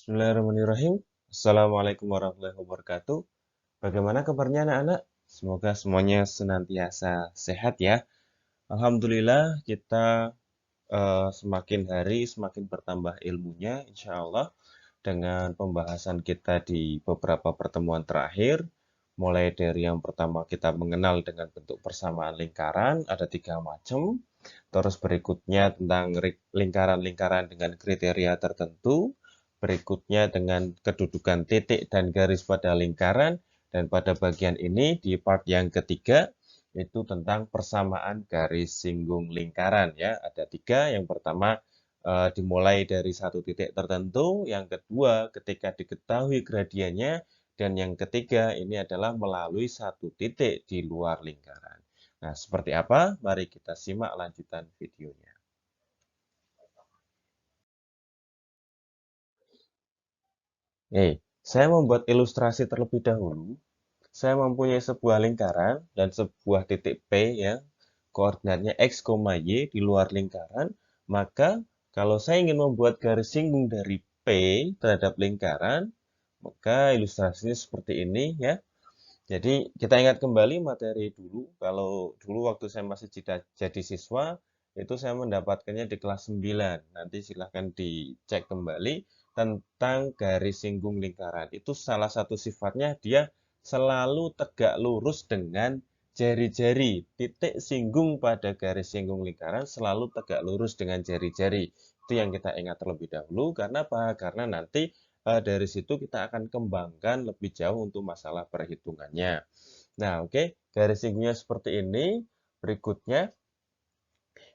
Bismillahirrahmanirrahim. Assalamualaikum warahmatullahi wabarakatuh. Bagaimana kabarnya anak-anak? Semoga semuanya senantiasa sehat ya. Alhamdulillah kita semakin hari semakin bertambah ilmunya insya Allah dengan pembahasan kita di beberapa pertemuan terakhir. Mulai dari yang pertama kita mengenal dengan bentuk persamaan lingkaran, ada 3 macam. Terus berikutnya tentang lingkaran-lingkaran dengan kriteria tertentu. Berikutnya dengan kedudukan titik dan garis pada lingkaran. Dan pada bagian ini di part yang ketiga itu tentang persamaan garis singgung lingkaran ya. Ada 3. Yang pertama dimulai dari satu titik tertentu. Yang kedua ketika diketahui gradiennya. Dan yang ketiga ini adalah melalui satu titik di luar lingkaran. Nah, seperti apa? Mari kita simak lanjutan videonya. Saya membuat ilustrasi terlebih dahulu. Saya mempunyai sebuah lingkaran dan sebuah titik P ya, koordinatnya X, Y di luar lingkaran. Maka kalau saya ingin membuat garis singgung dari P terhadap lingkaran, maka ilustrasinya seperti ini ya. Jadi kita ingat kembali materi dulu. Kalau dulu waktu saya masih jadi siswa, itu saya mendapatkannya di kelas 9. Nanti silahkan dicek kembali tentang garis singgung lingkaran. Itu salah satu sifatnya dia selalu tegak lurus dengan jari-jari. Titik singgung pada garis singgung lingkaran selalu tegak lurus dengan jari-jari. Itu yang kita ingat terlebih dahulu. Karena apa? Karena nanti dari situ kita akan kembangkan lebih jauh untuk masalah perhitungannya. Nah, oke, garis singgungnya seperti ini. Berikutnya,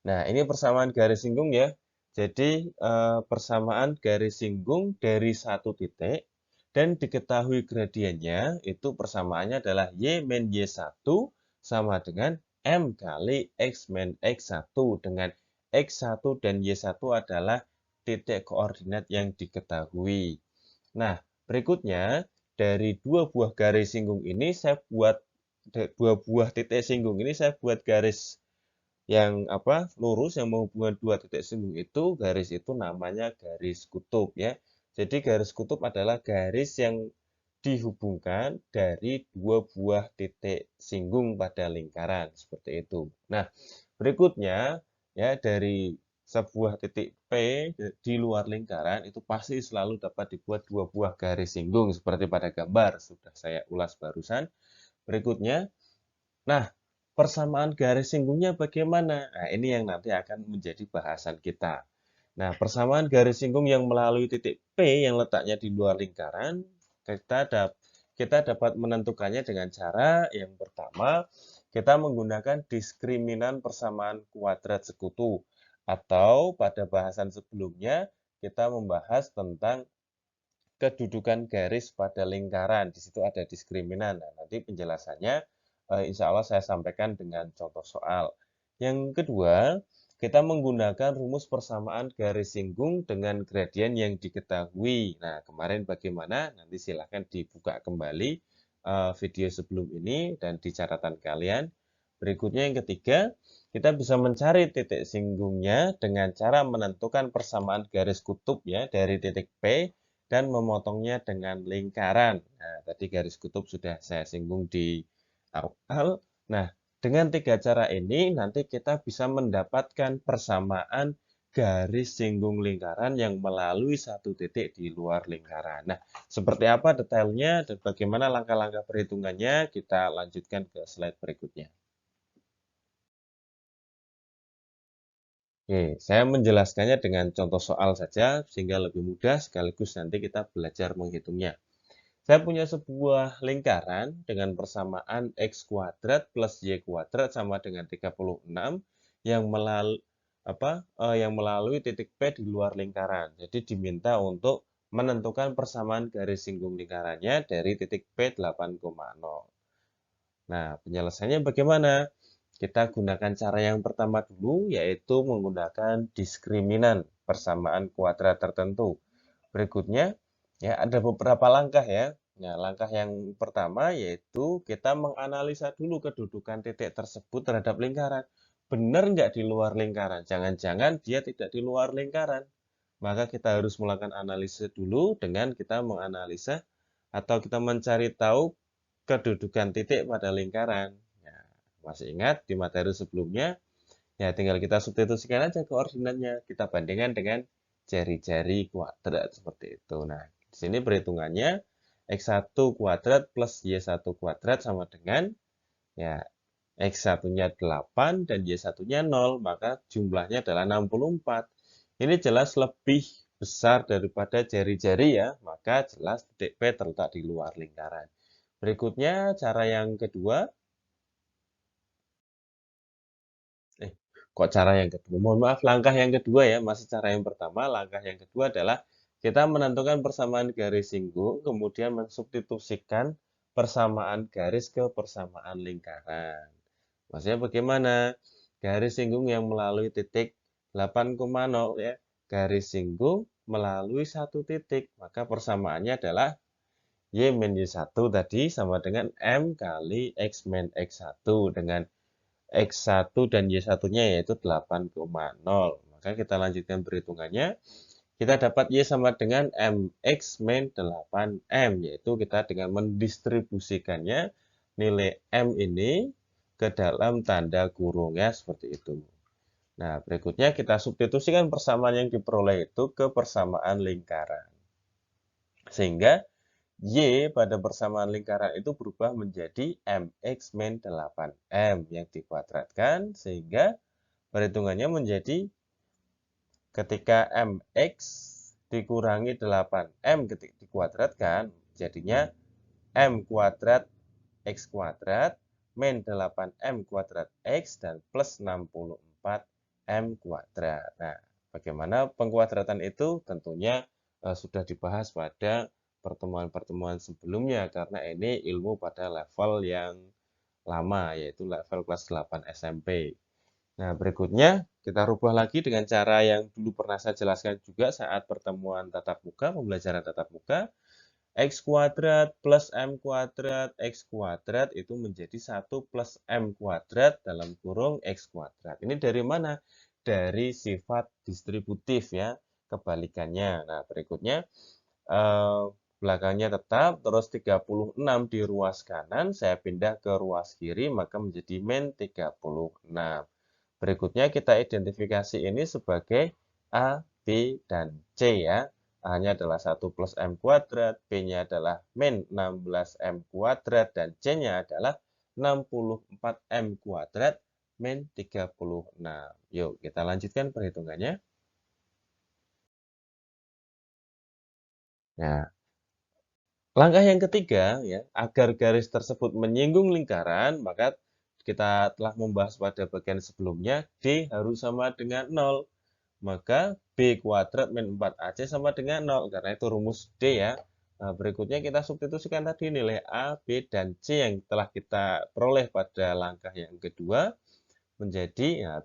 nah ini persamaan garis singgung ya. Jadi persamaan garis singgung dari satu titik dan diketahui gradiennya itu persamaannya adalah Y min Y1 sama dengan M kali X min X1 dengan X1 dan Y1 adalah titik koordinat yang diketahui. Nah, berikutnya dari dua buah garis singgung ini saya buat dua buah titik singgung ini saya buat garis yang lurus yang menghubungkan dua titik singgung itu garis itu namanya garis kutub ya. Jadi garis kutub adalah garis yang dihubungkan dari dua buah titik singgung pada lingkaran seperti itu. Nah, berikutnya ya dari sebuah titik P di luar lingkaran itu pasti selalu dapat dibuat dua buah garis singgung seperti pada gambar sudah saya ulas barusan. Berikutnya, nah persamaan garis singgungnya bagaimana? Nah, ini yang nanti akan menjadi bahasan kita. Nah, persamaan garis singgung yang melalui titik P yang letaknya di luar lingkaran, kita dapat menentukannya dengan cara yang pertama, kita menggunakan diskriminan persamaan kuadrat sekutu. Atau pada bahasan sebelumnya, kita membahas tentang kedudukan garis pada lingkaran. Di situ ada diskriminan. Nah, nanti penjelasannya insya Allah saya sampaikan dengan contoh soal. Yang kedua, kita menggunakan rumus persamaan garis singgung dengan gradien yang diketahui. Nah, kemarin bagaimana? Nanti silahkan dibuka kembali video sebelum ini dan di catatan kalian. Berikutnya yang ketiga, kita bisa mencari titik singgungnya dengan cara menentukan persamaan garis kutub ya dari titik P dan memotongnya dengan lingkaran. Nah, tadi garis kutub sudah saya singgung di awal. Nah, dengan 3 cara ini nanti kita bisa mendapatkan persamaan garis singgung lingkaran yang melalui satu titik di luar lingkaran. Nah, seperti apa detailnya dan bagaimana langkah-langkah perhitungannya, kita lanjutkan ke slide berikutnya. Oke, saya menjelaskannya dengan contoh soal saja sehingga lebih mudah sekaligus nanti kita belajar menghitungnya. Saya punya sebuah lingkaran dengan persamaan X kuadrat plus Y kuadrat sama dengan 36 yang melalui titik P di luar lingkaran. Jadi diminta untuk menentukan persamaan garis singgung lingkarannya dari titik P 8,0. Nah, penyelesaiannya bagaimana? Kita gunakan cara yang pertama dulu, yaitu menggunakan diskriminan persamaan kuadrat tertentu. Berikutnya, ya ada beberapa langkah ya. Nah, langkah yang pertama yaitu kita menganalisa dulu kedudukan titik tersebut terhadap lingkaran. Benar nggak di luar lingkaran? Jangan-jangan dia tidak di luar lingkaran. maka kita harus melakukan analisis dulu dengan kita menganalisa atau kita mencari tahu kedudukan titik pada lingkaran. Ya, masih ingat di materi sebelumnya? Ya, tinggal kita substitusikan aja koordinatnya. Kita bandingkan dengan jari-jari kuadrat seperti itu. Nah, di sini perhitungannya X1 kuadrat plus Y1 kuadrat sama dengan ya X1-nya 8 dan Y1-nya 0, maka jumlahnya adalah 64. Ini jelas lebih besar daripada jari-jari ya, maka jelas titik P terletak di luar lingkaran. Berikutnya cara yang kedua. Kok cara yang kedua? Mohon maaf, langkah yang kedua ya, masih cara yang pertama. Langkah yang kedua adalah kita menentukan persamaan garis singgung, kemudian mensubstitusikan persamaan garis ke persamaan lingkaran. Maksudnya bagaimana? Garis singgung yang melalui titik 8,0 ya, garis singgung melalui satu titik, maka persamaannya adalah Y min Y1 tadi sama dengan M kali X min X1 dengan X1 dan Y1-nya yaitu 8,0. Maka kita lanjutkan perhitungannya. Kita dapat Y sama dengan MX min 8M, yaitu kita dengan mendistribusikannya nilai M ini ke dalam tanda kurung ya, seperti itu. Nah, berikutnya kita substitusikan persamaan yang diperoleh itu ke persamaan lingkaran. Sehingga Y pada persamaan lingkaran itu berubah menjadi MX min 8M yang dikuadratkan, sehingga perhitungannya menjadi ketika MX dikurangi 8M ketika dikuadratkan, jadinya M kuadrat X kuadrat min 8M kuadrat X dan plus 64M kuadrat. Nah, bagaimana pengkuadratan itu? Tentunya sudah dibahas pada pertemuan-pertemuan sebelumnya, karena ini ilmu pada level yang lama, yaitu level kelas 8 SMP. Nah, berikutnya kita rubah lagi dengan cara yang dulu pernah saya jelaskan juga saat pertemuan tatap muka, pembelajaran tatap muka. X kuadrat plus M kuadrat, X kuadrat itu menjadi 1 plus M kuadrat dalam kurung X kuadrat. Ini dari mana? Dari sifat distributif ya, kebalikannya. Nah, berikutnya belakangnya tetap, terus 36 di ruas kanan, saya pindah ke ruas kiri, maka menjadi min 36. Berikutnya kita identifikasi ini sebagai A, B, dan C ya. A-nya adalah 1 plus M kuadrat, B-nya adalah min 16M kuadrat, dan C-nya adalah 64M kuadrat min 36. Yuk, kita lanjutkan perhitungannya. Nah, langkah yang ketiga, ya, agar garis tersebut menyinggung lingkaran, maka kita telah membahas pada bagian sebelumnya, D harus sama dengan 0. Maka B kuadrat min 4AC sama dengan 0, karena itu rumus D ya. Nah, berikutnya kita substitusikan tadi nilai A, B, dan C yang telah kita peroleh pada langkah yang kedua, menjadi ya,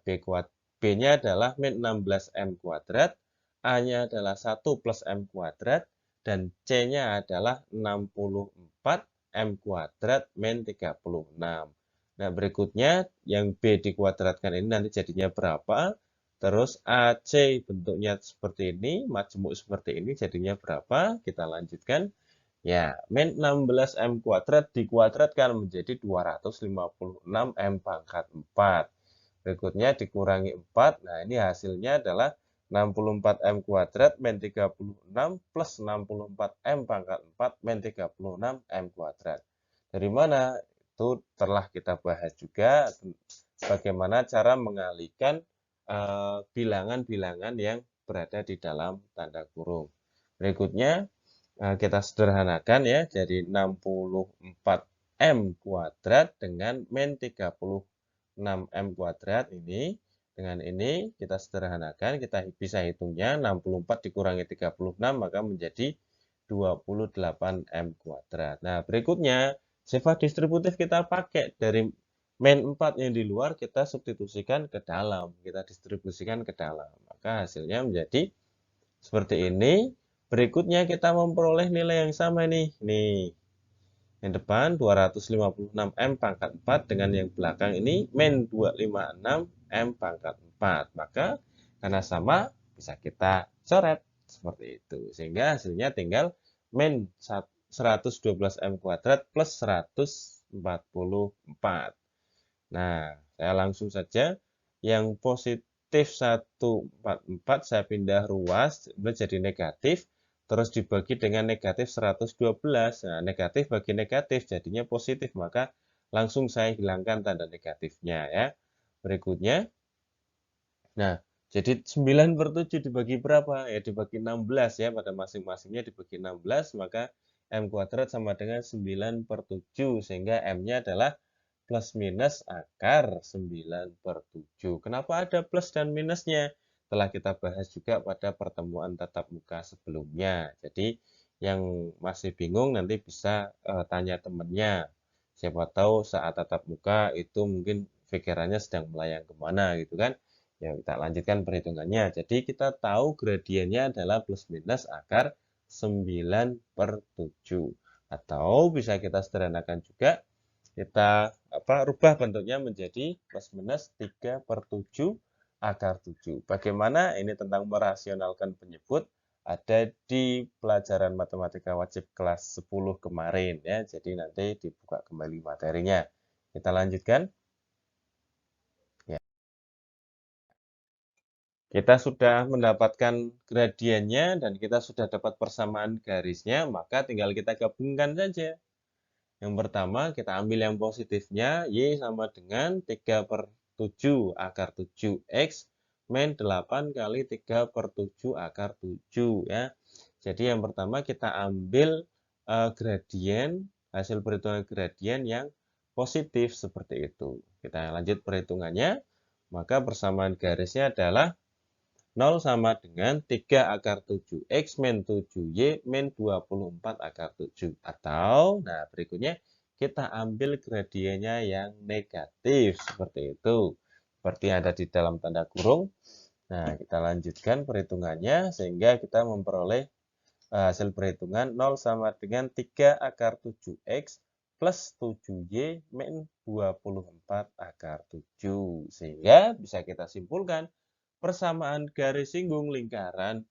B-nya adalah min 16M kuadrat, A-nya adalah 1 plus M kuadrat, dan C-nya adalah 64M kuadrat min 36. Nah, berikutnya yang B dikuadratkan ini nanti jadinya berapa? Terus AC bentuknya seperti ini, majemuk seperti ini, jadinya berapa? Kita lanjutkan. Ya, min 16M kuadrat dikuadratkan menjadi 256M pangkat 4. Berikutnya dikurangi 4, nah ini hasilnya adalah 64M kuadrat min 36 plus 64M pangkat 4 min 36M kuadrat. Dari mana? Itu telah kita bahas juga bagaimana cara mengalihkan bilangan-bilangan yang berada di dalam tanda kurung. Berikutnya kita sederhanakan ya, jadi 64M kuadrat dengan min 36M kuadrat ini. Dengan ini kita sederhanakan, kita bisa hitungnya 64 dikurangi 36 maka menjadi 28M kuadrat. Nah, berikutnya sifat distributif kita pakai dari min 4 yang di luar kita substitusikan ke dalam, kita distribusikan ke dalam. Maka hasilnya menjadi seperti ini. Berikutnya kita memperoleh nilai yang sama nih. Nih, yang depan 256M pangkat 4 dengan yang belakang ini min 256M pangkat 4. Maka karena sama bisa kita coret. Seperti itu. Sehingga hasilnya tinggal min 112M kuadrat plus 144. Nah, saya langsung saja yang positif 144 saya pindah ruas menjadi negatif, terus dibagi dengan negatif 112. Nah, negatif bagi negatif jadinya positif, maka langsung saya hilangkan tanda negatifnya ya. Berikutnya, nah, jadi 9/7 dibagi berapa? Ya dibagi 16 ya, pada masing-masingnya dibagi 16, maka M kuadrat sama dengan 9/7, sehingga M-nya adalah plus minus akar 9/7. Kenapa ada plus dan minusnya? Telah kita bahas juga pada pertemuan tatap muka sebelumnya. Jadi, yang masih bingung nanti bisa tanya temannya. Siapa tahu saat tatap muka itu mungkin pikirannya sedang melayang kemana gitu kan. Ya, kita lanjutkan perhitungannya. Jadi, kita tahu gradiennya adalah plus minus akar 9/7. Atau bisa kita sederhanakan juga, kita rubah bentuknya menjadi plus minus 3/7 akar 7. Bagaimana? Ini tentang merasionalkan penyebut, ada di pelajaran matematika wajib kelas 10 kemarin ya. Jadi nanti dibuka kembali materinya. Kita lanjutkan. Ya. Kita sudah mendapatkan gradiennya dan kita sudah dapat persamaan garisnya, maka tinggal kita gabungkan saja. Yang pertama, kita ambil yang positifnya, Y sama dengan 3/7 akar 7X min 8 kali 3/7 akar 7 ya. Jadi yang pertama kita ambil gradien, hasil perhitungan gradien yang positif seperti itu. Kita lanjut perhitungannya, maka persamaan garisnya adalah 0 sama dengan 3 akar 7X min 7Y min 24 akar 7. Atau, nah berikutnya, kita ambil gradiennya yang negatif. Seperti itu. Seperti ada di dalam tanda kurung. Nah, kita lanjutkan perhitungannya sehingga kita memperoleh hasil perhitungan 0 sama dengan 3 akar 7X plus 7Y min 24 akar 7. Sehingga bisa kita simpulkan persamaan garis singgung lingkaran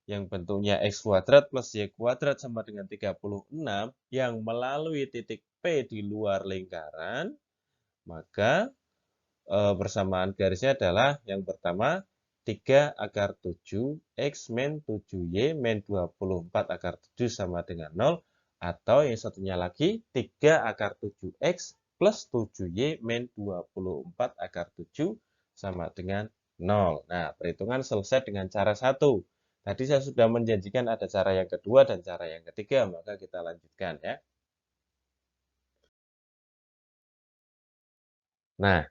yang bentuknya X kuadrat plus Y kuadrat sama dengan 36 yang melalui titik P di luar lingkaran, maka persamaan garisnya adalah yang pertama 3 akar 7 X min 7Y min 24 akar 7 sama dengan 0, atau yang satunya lagi 3 akar 7X plus 7Y min 24 akar 7 sama dengan 0. Nah, perhitungan selesai dengan cara satu. Tadi saya sudah menjanjikan ada cara yang kedua dan cara yang ketiga, maka kita lanjutkan ya. Nah,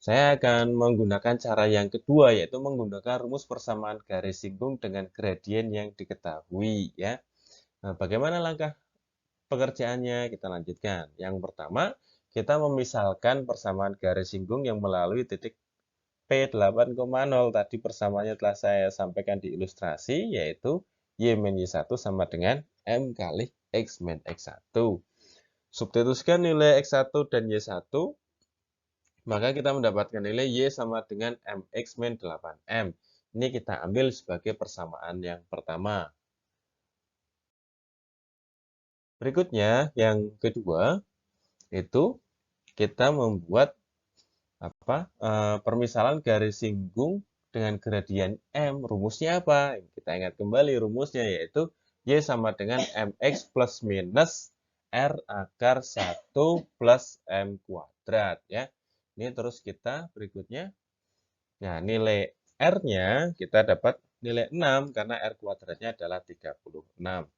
saya akan menggunakan cara yang kedua, yaitu menggunakan rumus persamaan garis singgung dengan gradien yang diketahui ya. Nah, bagaimana langkah pekerjaannya? Kita lanjutkan. Yang pertama, kita memisalkan persamaan garis singgung yang melalui titik P 8,0. Tadi persamaannya telah saya sampaikan di ilustrasi, yaitu Y min Y1 sama dengan M kali X min X1. Substitusikan nilai X1 dan Y1, maka kita mendapatkan nilai Y sama dengan MX min 8M. Ini kita ambil sebagai persamaan yang pertama. Berikutnya, yang kedua, itu kita membuat permisalan garis singgung dengan gradien M. Rumusnya apa? Kita ingat kembali rumusnya, yaitu Y sama dengan MX plus minus R akar 1 plus M kuadrat. Ya. Ini terus kita berikutnya. Nah, nilai R-nya kita dapat nilai 6 karena R kuadratnya adalah 36.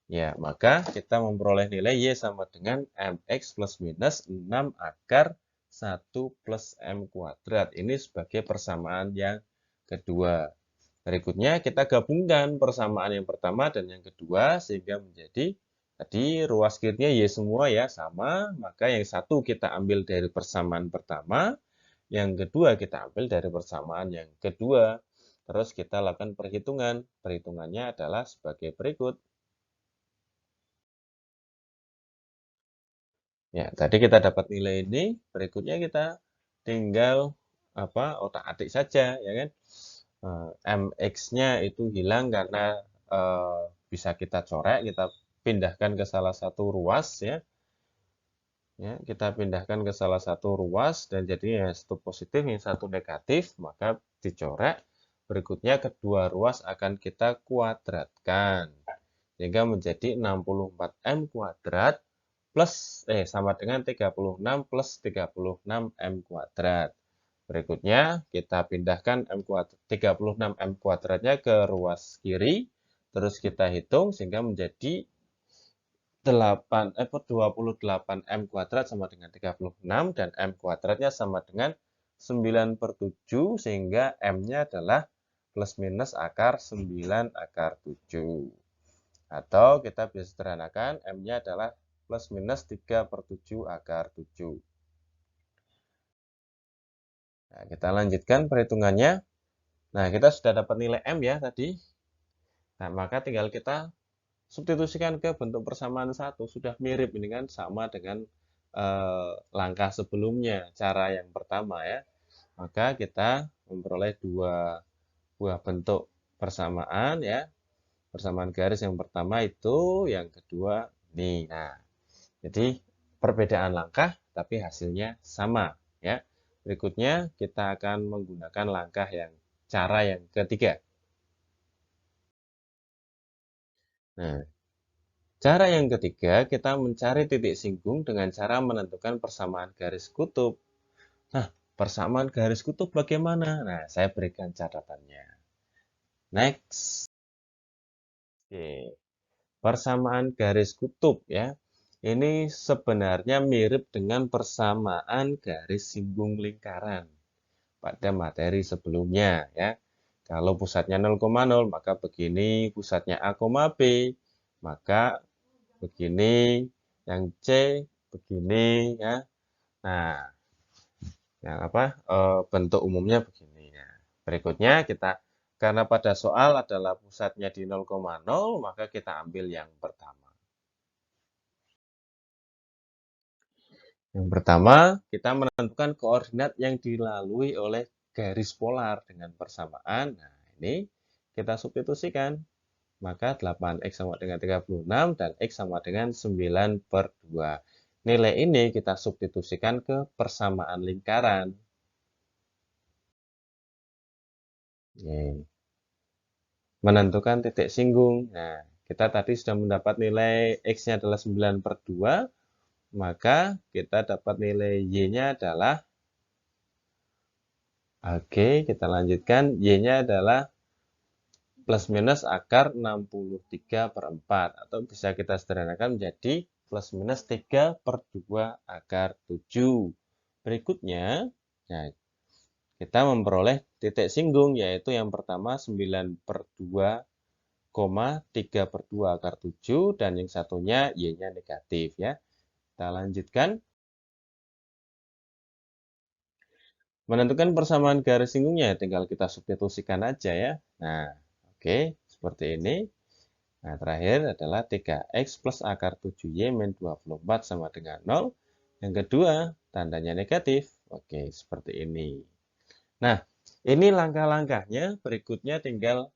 Ya, maka kita memperoleh nilai Y sama dengan MX plus minus 6 akar 1 plus M kuadrat. Ini sebagai persamaan yang kedua. Berikutnya kita gabungkan persamaan yang pertama dan yang kedua sehingga menjadi tadi ruas kirnya Y semua ya sama, maka yang satu kita ambil dari persamaan pertama, yang kedua kita ambil dari persamaan yang kedua. Terus kita lakukan perhitungan. Perhitungannya adalah sebagai berikut. Ya, tadi kita dapat nilai ini, berikutnya kita tinggal otak-atik saja ya kan. MX-nya itu hilang karena bisa kita coret, kita pindahkan ke salah satu ruas ya. Ya, kita pindahkan ke salah satu ruas dan jadi yang satu positif, yang satu negatif, maka dicoret. Berikutnya kedua ruas akan kita kuadratkan sehingga menjadi 64M kuadrat plus sama dengan 36 plus 36M kuadrat. Berikutnya kita pindahkan 36M kuadratnya ke ruas kiri, terus kita hitung sehingga menjadi 28M kuadrat sama dengan 36 dan M kuadratnya sama dengan 9/7 sehingga M-nya adalah plus minus akar 9 akar 7. Atau kita bisa sederhanakan M-nya adalah plus minus 3/7 akar 7. Nah, kita lanjutkan perhitungannya. Nah, kita sudah dapat nilai M ya tadi. Nah, maka tinggal kita substitusikan ke bentuk persamaan satu. Sudah mirip ini kan, sama dengan langkah sebelumnya, cara yang pertama ya. Maka kita memperoleh dua buah bentuk persamaan ya. Persamaan garis yang pertama itu, yang kedua ini. Nah, jadi perbedaan langkah tapi hasilnya sama ya. Berikutnya kita akan menggunakan cara yang ketiga. Nah, cara yang ketiga, kita mencari titik singgung dengan cara menentukan persamaan garis kutub. Nah, persamaan garis kutub bagaimana? Nah, saya berikan catatannya. Next. Oke. Persamaan garis kutub ya. Ini sebenarnya mirip dengan persamaan garis singgung lingkaran pada materi sebelumnya ya. Kalau pusatnya 0,0 maka begini, pusatnya A, B, maka begini, yang C begini ya. Nah, yang bentuk umumnya begini ya. Berikutnya karena pada soal adalah pusatnya di 0,0 maka kita ambil yang pertama. Yang pertama, kita menentukan koordinat yang dilalui oleh garis polar dengan persamaan. Nah, ini kita substitusikan. Maka 8X sama dengan 36 dan X sama dengan 9/2. Nilai ini kita substitusikan ke persamaan lingkaran. Menentukan titik singgung. Nah, kita tadi sudah mendapat nilai X-nya adalah 9/2. Maka kita dapat nilai Y-nya adalah, oke, kita lanjutkan. Y-nya adalah plus minus akar 63/4. Atau bisa kita sederhanakan menjadi plus minus 3/2 akar 7. Berikutnya, nah, kita memperoleh titik singgung, yaitu yang pertama 9/2, 3/2 akar 7, dan yang satunya Y-nya negatif ya. Kita lanjutkan. Menentukan persamaan garis singgungnya, tinggal kita substitusikan aja ya. Nah, oke, seperti ini. Nah, terakhir adalah 3X plus akar 7Y min 24 sama dengan 0. Yang kedua, tandanya negatif. Oke, seperti ini. Nah, ini langkah-langkahnya. Berikutnya tinggal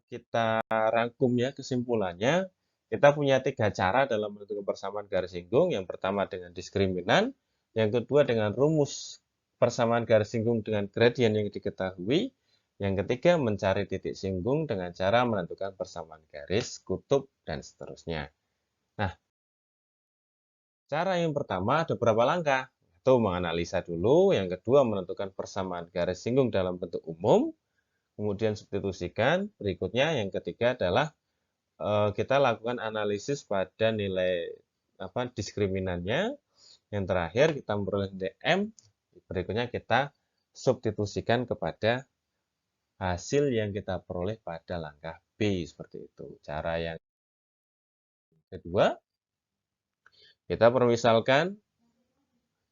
kita rangkum ya kesimpulannya. Kita punya 3 cara dalam menentukan persamaan garis singgung. Yang pertama dengan diskriminan. Yang kedua dengan rumus persamaan garis singgung dengan gradien yang diketahui. Yang ketiga mencari titik singgung dengan cara menentukan persamaan garis, kutub, dan seterusnya. Nah, cara yang pertama ada beberapa langkah. Itu menganalisa dulu. Yang kedua menentukan persamaan garis singgung dalam bentuk umum. Kemudian substitusikan. Berikutnya yang ketiga adalah kita lakukan analisis pada nilai diskriminannya. Yang terakhir kita memperoleh nilai M. Berikutnya kita substitusikan kepada hasil yang kita peroleh pada langkah B. Seperti itu. Cara yang kedua, kita permisalkan.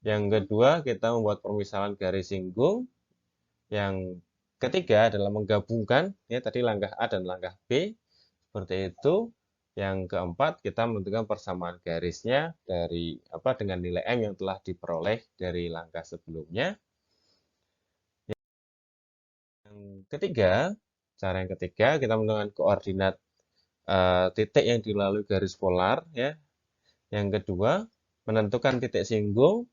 Yang kedua, kita membuat permisalan garis singgung. Yang ketiga adalah menggabungkan ya tadi langkah A dan langkah B. Seperti itu. Yang keempat, kita menentukan persamaan garisnya dengan nilai M yang telah diperoleh dari langkah sebelumnya. Yang ketiga, Cara yang ketiga, kita menentukan koordinat titik yang dilalui garis polar ya. Yang kedua, menentukan titik singgung.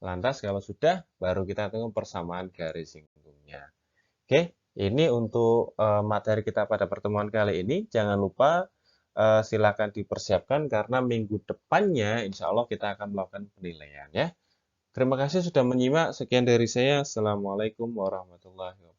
Lantas kalau sudah, baru kita tengok persamaan garis singgungnya. Oke, ini untuk materi kita pada pertemuan kali ini. Jangan lupa silakan dipersiapkan karena minggu depannya insya Allah kita akan melakukan penilaian ya. Terima kasih sudah menyimak. Sekian dari saya. Assalamualaikum warahmatullahi wabarakatuh.